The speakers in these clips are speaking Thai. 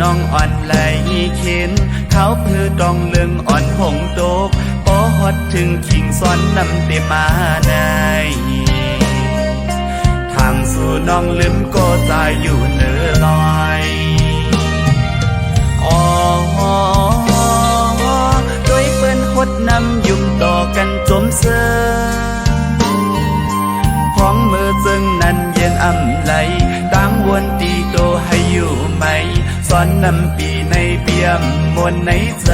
น้องอ่อนไหลเข็นเขาเพื่อดองเลืองอ่อนหงโตกปอฮอดถึงขิงซ้อนนำเตมาในทางสู่น้องลืมก็ตายอยู่เนื้อลอยอ๋อโดยเปิ้นหดนำยุ่มต่อกันจมเสือห้องมือจึงนั้นเย็นอ่ำไหลตั้งวนตีโตให้อยู่ไหมสอนนำปีในเปี่ยมมวลในใจ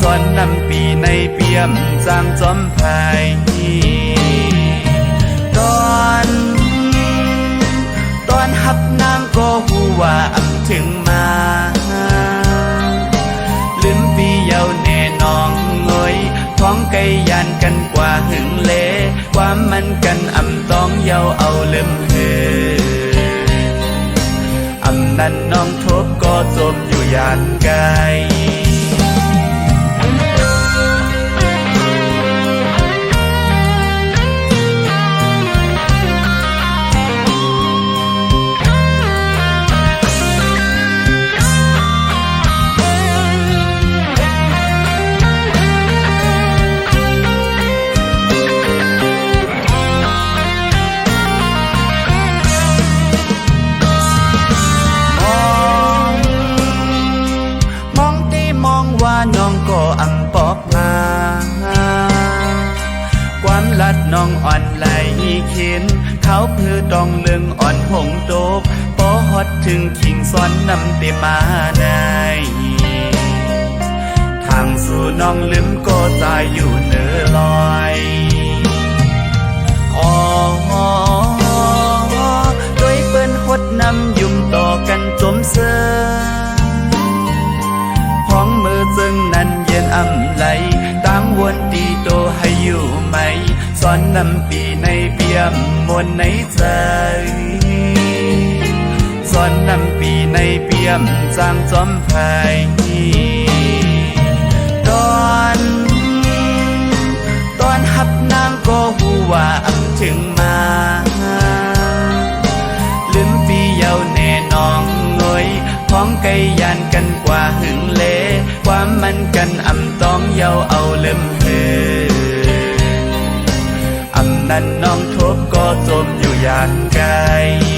สอนนำปีในเปี่ยมจางจอมภายตอนหับนางก็หูว่าอ่ำถึงมาลืมปีเยาแน่นองงอยท้องไก่ยานกันกว่าหึงเลความมันกันอ่ำต้องเยาเอาลืมเหืออ่ำนั้นน้องทบก็จมอยู่ยานไกลว่าน้องก็อ่ำปอกมาความลัดน้องอ่อนไหลเข็นเขาเพื่อดองเลืองอ่อนหงโตกปอฮอดถึงขิงซ้อนนำเตมาในทางสู่น้องลืมก็ตายอยู่เนื้อลอยอ๋อโดยเปิ้นหดนำยุ่มต่อกันจมเสือห้องมือจึงนั้นเย็นอ่ำไหลตั้งวนตีโตให้อยู่ไหมสอนนำปีในเปี่ยมมวลในใจสอนนำปีในเปี่ยมจางจอมภายตอนหับนางก็หูว่าอ่ำถึงมาลืมปีเยาแน่นองงอยพ้องไก่ยานกันกว่าหึงเลความมันกันอ่ำต้องเยาเอาลืมเหืออ่ำนั้นน้องทบก็จมอยู่ยานไกล